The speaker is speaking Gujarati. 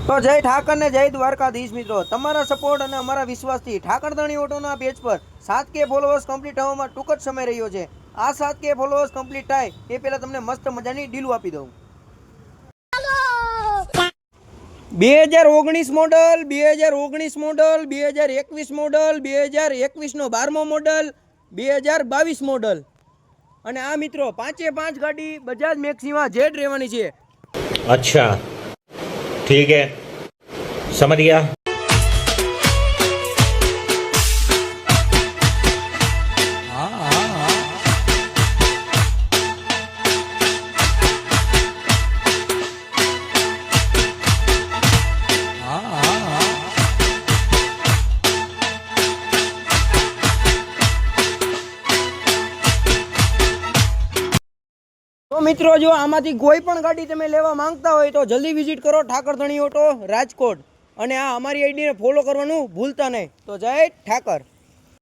તો જય ઠાકર ને જય દ્વારકાધીશ મિત્રો, તમારા સપોર્ટ અને અમારા વિશ્વાસથી ઠાકરધણી ઓટોના પેજ પર 7K ફોલોઅર્સ કમ્પ્લીટ થવામાં ટૂંક જ સમય રહ્યો છે। આ 7K ફોલોઅર્સ કમ્પ્લીટ થાય એ પહેલા તમને મસ્ત મજાની ડીલ આપી દઉં। 2019 મોડલ, 2019 મોડલ, 2021 મોડલ, 2021 નો 12મો મોડલ, 2022 મોડલ અને આ મિત્રો 5 ગાડી બજાજ મેક્સિમા જેડ રહેવાની છે। अच्छा ठीक है, समझ गया। તો મિત્રો જો આમાંથી કોઈ પણ ગાડી તમે લેવા માંગતા હોય તો જલ્દી વિઝિટ કરો ઠાકરધણી ઓટો રાજકોટ અને આ અમારી આઈડીને ફોલો કરવાનું ભૂલતા નહીં। તો જય ઠાકર।